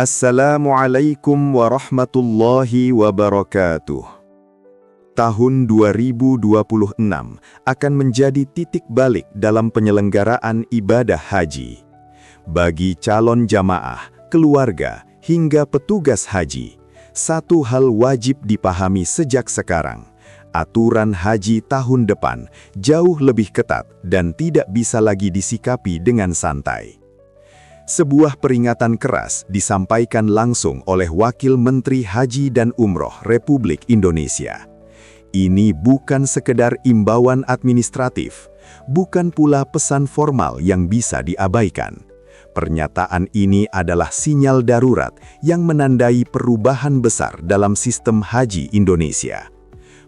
Assalamualaikum warahmatullahi wabarakatuh. Tahun 2026 akan menjadi titik balik dalam penyelenggaraan ibadah haji. Bagi calon jamaah, keluarga, hingga petugas haji, satu hal wajib dipahami sejak sekarang. Aturan haji tahun depan jauh lebih ketat dan tidak bisa lagi disikapi dengan santai. Sebuah peringatan keras disampaikan langsung oleh Wakil Menteri Haji dan Umroh Republik Indonesia. Ini bukan sekedar imbauan administratif, bukan pula pesan formal yang bisa diabaikan. Pernyataan ini adalah sinyal darurat yang menandai perubahan besar dalam sistem haji Indonesia.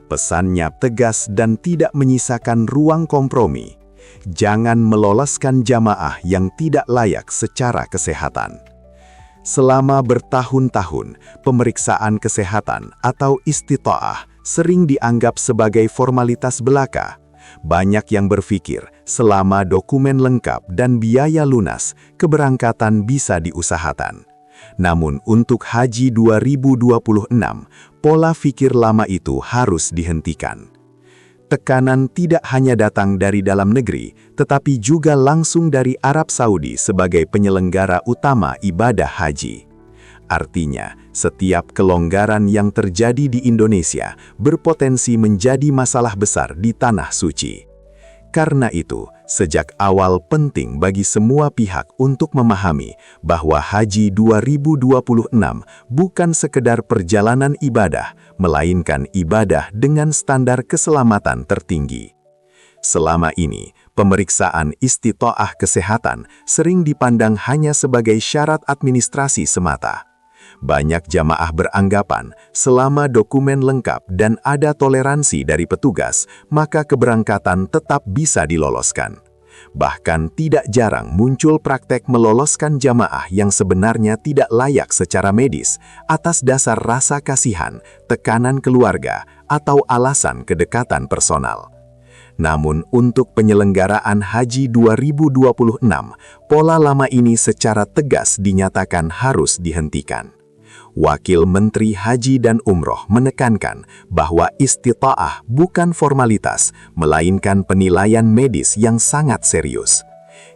Pesannya tegas dan tidak menyisakan ruang kompromi. Jangan meloloskan jamaah yang tidak layak secara kesehatan. Selama bertahun-tahun, pemeriksaan kesehatan atau istita'ah sering dianggap sebagai formalitas belaka. Banyak yang berpikir selama dokumen lengkap dan biaya lunas, keberangkatan bisa diusahakan. Namun untuk Haji 2026, pola pikir lama itu harus dihentikan. Tekanan tidak hanya datang dari dalam negeri, tetapi juga langsung dari Arab Saudi sebagai penyelenggara utama ibadah haji. Artinya, setiap kelonggaran yang terjadi di Indonesia berpotensi menjadi masalah besar di Tanah Suci. Karena itu, sejak awal penting bagi semua pihak untuk memahami bahwa Haji 2026 bukan sekedar perjalanan ibadah, melainkan ibadah dengan standar keselamatan tertinggi. Selama ini, pemeriksaan istita'ah kesehatan sering dipandang hanya sebagai syarat administrasi semata. Banyak jamaah beranggapan selama dokumen lengkap dan ada toleransi dari petugas, maka keberangkatan tetap bisa diloloskan. Bahkan tidak jarang muncul praktek meloloskan jamaah yang sebenarnya tidak layak secara medis atas dasar rasa kasihan, tekanan keluarga, atau alasan kedekatan personal. Namun untuk penyelenggaraan Haji 2026, pola lama ini secara tegas dinyatakan harus dihentikan. Wakil Menteri Haji dan Umroh menekankan bahwa istita'ah bukan formalitas, melainkan penilaian medis yang sangat serius.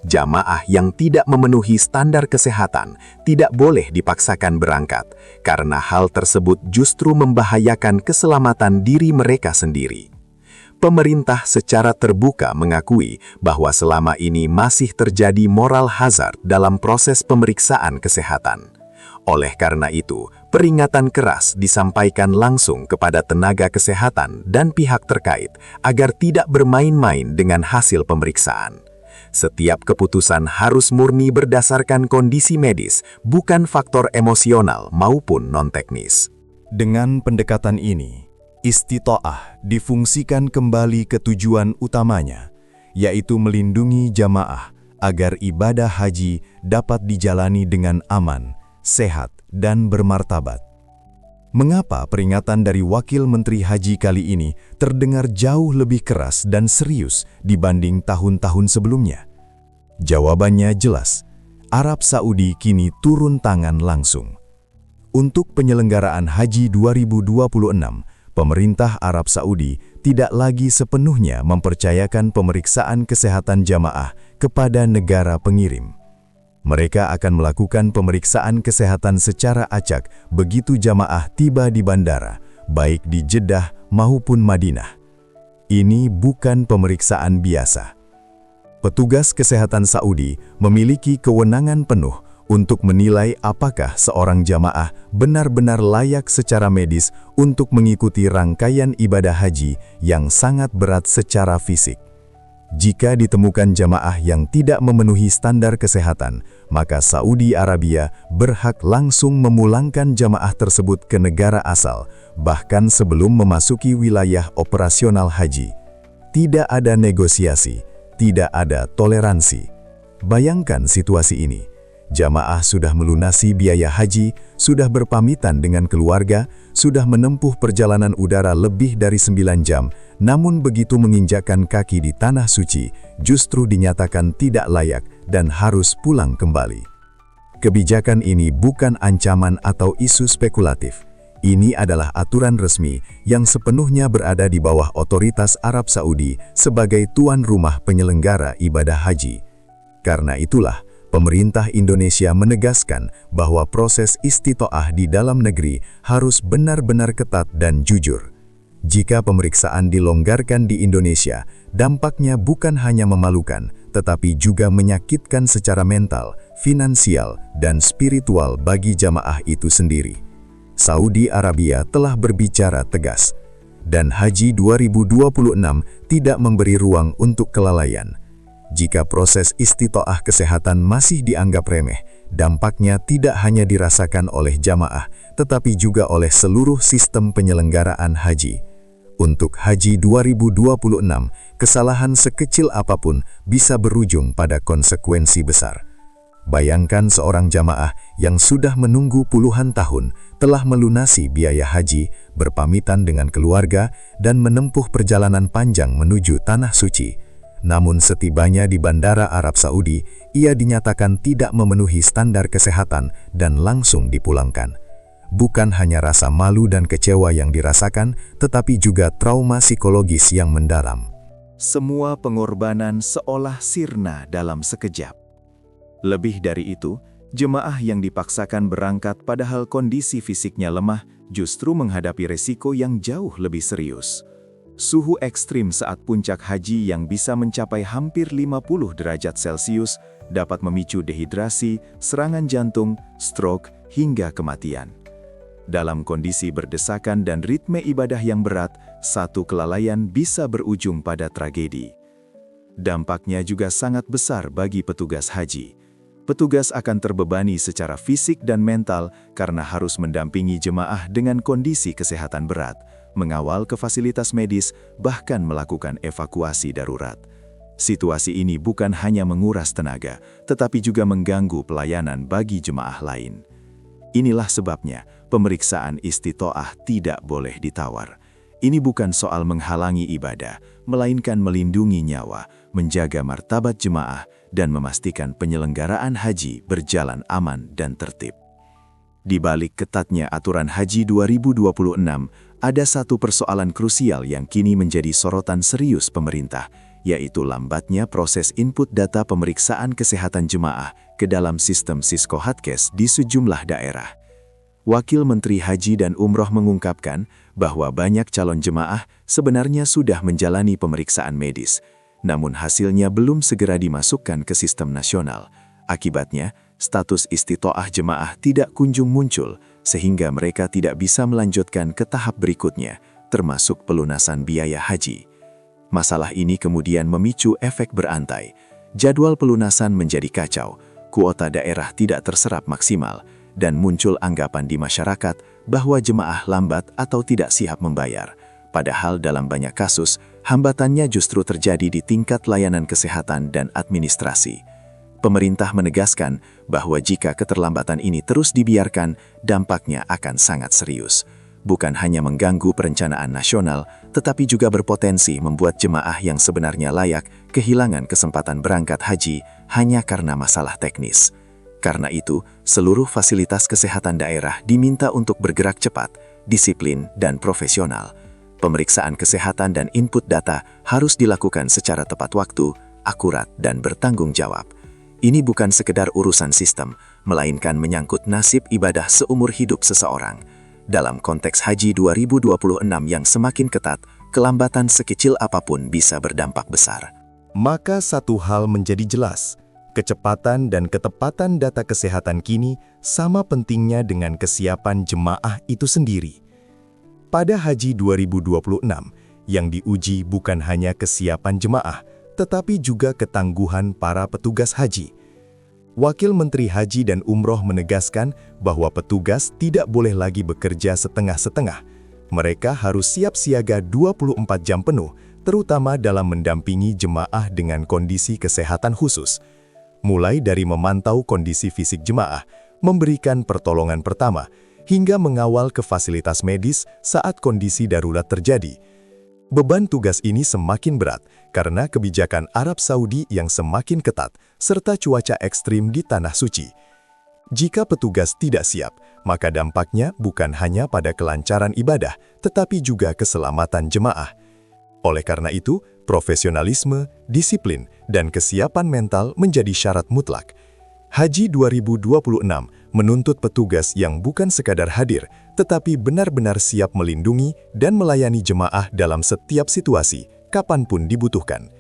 Jamaah yang tidak memenuhi standar kesehatan tidak boleh dipaksakan berangkat, karena hal tersebut justru membahayakan keselamatan diri mereka sendiri. Pemerintah secara terbuka mengakui bahwa selama ini masih terjadi moral hazard dalam proses pemeriksaan kesehatan. Oleh karena itu, peringatan keras disampaikan langsung kepada tenaga kesehatan dan pihak terkait agar tidak bermain-main dengan hasil pemeriksaan. Setiap keputusan harus murni berdasarkan kondisi medis, bukan faktor emosional maupun non-teknis. Dengan pendekatan ini, istita'ah difungsikan kembali ke tujuan utamanya, yaitu melindungi jamaah agar ibadah haji dapat dijalani dengan aman, sehat, dan bermartabat. Mengapa peringatan dari Wakil Menteri Haji kali ini terdengar jauh lebih keras dan serius dibanding tahun-tahun sebelumnya? Jawabannya jelas, Arab Saudi kini turun tangan langsung. Untuk penyelenggaraan Haji 2026, pemerintah Arab Saudi tidak lagi sepenuhnya mempercayakan pemeriksaan kesehatan jamaah kepada negara pengirim. Mereka akan melakukan pemeriksaan kesehatan secara acak begitu jamaah tiba di bandara, baik di Jeddah maupun Madinah. Ini bukan pemeriksaan biasa. Petugas kesehatan Saudi memiliki kewenangan penuh untuk menilai apakah seorang jamaah benar-benar layak secara medis untuk mengikuti rangkaian ibadah haji yang sangat berat secara fisik. Jika ditemukan jamaah yang tidak memenuhi standar kesehatan, maka Saudi Arabia berhak langsung memulangkan jamaah tersebut ke negara asal, bahkan sebelum memasuki wilayah operasional haji. Tidak ada negosiasi, tidak ada toleransi. Bayangkan situasi ini. Jamaah sudah melunasi biaya haji, sudah berpamitan dengan keluarga, sudah menempuh perjalanan udara lebih dari 9 jam, namun begitu menginjakkan kaki di Tanah Suci, justru dinyatakan tidak layak dan harus pulang kembali. Kebijakan ini bukan ancaman atau isu spekulatif. Ini adalah aturan resmi yang sepenuhnya berada di bawah otoritas Arab Saudi sebagai tuan rumah penyelenggara ibadah haji. Karena itulah, pemerintah Indonesia menegaskan bahwa proses istitoah di dalam negeri harus benar-benar ketat dan jujur. Jika pemeriksaan dilonggarkan di Indonesia, dampaknya bukan hanya memalukan, tetapi juga menyakitkan secara mental, finansial, dan spiritual bagi jamaah itu sendiri. Saudi Arabia telah berbicara tegas, dan Haji 2026 tidak memberi ruang untuk kelalaian. Jika proses istitoah kesehatan masih dianggap remeh, dampaknya tidak hanya dirasakan oleh jamaah, tetapi juga oleh seluruh sistem penyelenggaraan haji. Untuk Haji 2026, kesalahan sekecil apapun bisa berujung pada konsekuensi besar. Bayangkan seorang jamaah yang sudah menunggu puluhan tahun, telah melunasi biaya haji, berpamitan dengan keluarga, dan menempuh perjalanan panjang menuju Tanah Suci. Namun setibanya di Bandara Arab Saudi, ia dinyatakan tidak memenuhi standar kesehatan dan langsung dipulangkan. Bukan hanya rasa malu dan kecewa yang dirasakan, tetapi juga trauma psikologis yang mendalam. Semua pengorbanan seolah sirna dalam sekejap. Lebih dari itu, jemaah yang dipaksakan berangkat padahal kondisi fisiknya lemah justru menghadapi resiko yang jauh lebih serius. Suhu ekstrim saat puncak haji yang bisa mencapai hampir 50 derajat Celcius dapat memicu dehidrasi, serangan jantung, stroke, hingga kematian. Dalam kondisi berdesakan dan ritme ibadah yang berat, satu kelalaian bisa berujung pada tragedi. Dampaknya juga sangat besar bagi petugas haji. Petugas akan terbebani secara fisik dan mental karena harus mendampingi jemaah dengan kondisi kesehatan berat, mengawal ke fasilitas medis, bahkan melakukan evakuasi darurat. Situasi ini bukan hanya menguras tenaga, tetapi juga mengganggu pelayanan bagi jemaah lain. Inilah sebabnya pemeriksaan istitoah tidak boleh ditawar. Ini bukan soal menghalangi ibadah, melainkan melindungi nyawa, menjaga martabat jemaah, dan memastikan penyelenggaraan haji berjalan aman dan tertib. Di balik ketatnya aturan Haji 2026, ada satu persoalan krusial yang kini menjadi sorotan serius pemerintah, yaitu lambatnya proses input data pemeriksaan kesehatan jemaah ke dalam sistem Sisko Hadkes di sejumlah daerah. Wakil Menteri Haji dan Umroh mengungkapkan bahwa banyak calon jemaah sebenarnya sudah menjalani pemeriksaan medis, namun hasilnya belum segera dimasukkan ke sistem nasional. Akibatnya, status istitoah jemaah tidak kunjung muncul, sehingga mereka tidak bisa melanjutkan ke tahap berikutnya, termasuk pelunasan biaya haji. Masalah ini kemudian memicu efek berantai. Jadwal pelunasan menjadi kacau, kuota daerah tidak terserap maksimal, dan muncul anggapan di masyarakat bahwa jemaah lambat atau tidak siap membayar. Padahal dalam banyak kasus, hambatannya justru terjadi di tingkat layanan kesehatan dan administrasi. Pemerintah menegaskan bahwa jika keterlambatan ini terus dibiarkan, dampaknya akan sangat serius. Bukan hanya mengganggu perencanaan nasional, tetapi juga berpotensi membuat jemaah yang sebenarnya layak kehilangan kesempatan berangkat haji hanya karena masalah teknis. Karena itu, seluruh fasilitas kesehatan daerah diminta untuk bergerak cepat, disiplin, dan profesional. Pemeriksaan kesehatan dan input data harus dilakukan secara tepat waktu, akurat, dan bertanggung jawab. Ini bukan sekedar urusan sistem, melainkan menyangkut nasib ibadah seumur hidup seseorang. Dalam konteks Haji 2026 yang semakin ketat, kelambatan sekecil apapun bisa berdampak besar. Maka satu hal menjadi jelas. Kecepatan dan ketepatan data kesehatan kini sama pentingnya dengan kesiapan jemaah itu sendiri. Pada Haji 2026, yang diuji bukan hanya kesiapan jemaah, tetapi juga ketangguhan para petugas haji. Wakil Menteri Haji dan Umroh menegaskan bahwa petugas tidak boleh lagi bekerja setengah-setengah. Mereka harus siap siaga 24 jam penuh, terutama dalam mendampingi jemaah dengan kondisi kesehatan khusus. Mulai dari memantau kondisi fisik jemaah, memberikan pertolongan pertama, hingga mengawal ke fasilitas medis saat kondisi darurat terjadi. Beban tugas ini semakin berat karena kebijakan Arab Saudi yang semakin ketat serta cuaca ekstrim di Tanah Suci. Jika petugas tidak siap, maka dampaknya bukan hanya pada kelancaran ibadah, tetapi juga keselamatan jemaah. Oleh karena itu, profesionalisme, disiplin, dan kesiapan mental menjadi syarat mutlak. Haji 2026 menuntut petugas yang bukan sekadar hadir, tetapi benar-benar siap melindungi dan melayani jemaah dalam setiap situasi, kapanpun dibutuhkan.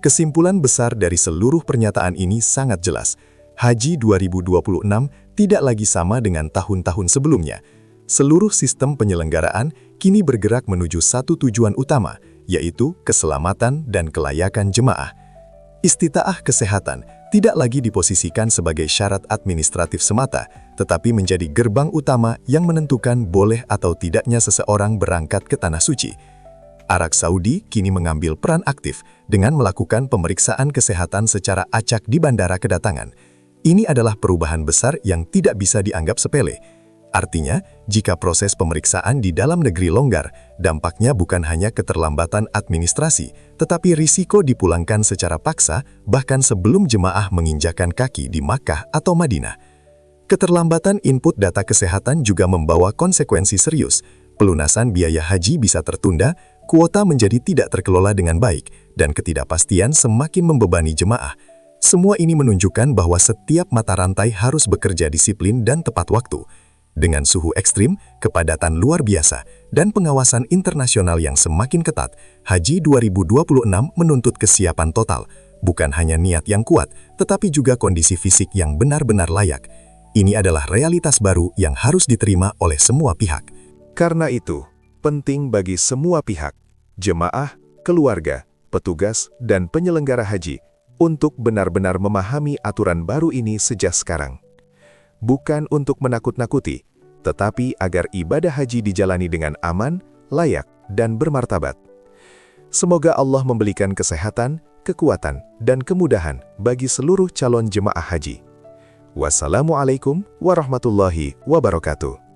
Kesimpulan besar dari seluruh pernyataan ini sangat jelas. Haji 2026 tidak lagi sama dengan tahun-tahun sebelumnya. Seluruh sistem penyelenggaraan kini bergerak menuju satu tujuan utama, yaitu keselamatan dan kelayakan jemaah. Istitaah kesehatan tidak lagi diposisikan sebagai syarat administratif semata, tetapi menjadi gerbang utama yang menentukan boleh atau tidaknya seseorang berangkat ke Tanah Suci. Arab Saudi kini mengambil peran aktif dengan melakukan pemeriksaan kesehatan secara acak di bandara kedatangan. Ini adalah perubahan besar yang tidak bisa dianggap sepele. Artinya, jika proses pemeriksaan di dalam negeri longgar, dampaknya bukan hanya keterlambatan administrasi, tetapi risiko dipulangkan secara paksa bahkan sebelum jemaah menginjakan kaki di Makkah atau Madinah. Keterlambatan input data kesehatan juga membawa konsekuensi serius. Pelunasan biaya haji bisa tertunda, kuota menjadi tidak terkelola dengan baik, dan ketidakpastian semakin membebani jemaah. Semua ini menunjukkan bahwa setiap mata rantai harus bekerja disiplin dan tepat waktu. Dengan suhu ekstrim, kepadatan luar biasa, dan pengawasan internasional yang semakin ketat, Haji 2026 menuntut kesiapan total, bukan hanya niat yang kuat, tetapi juga kondisi fisik yang benar-benar layak. Ini adalah realitas baru yang harus diterima oleh semua pihak. Karena itu, penting bagi semua pihak, jemaah, keluarga, petugas, dan penyelenggara haji, untuk benar-benar memahami aturan baru ini sejak sekarang. Bukan untuk menakut-nakuti, tetapi agar ibadah haji dijalani dengan aman, layak, dan bermartabat. Semoga Allah memberikan kesehatan, kekuatan, dan kemudahan bagi seluruh calon jemaah haji. Wassalamualaikum warahmatullahi wabarakatuh.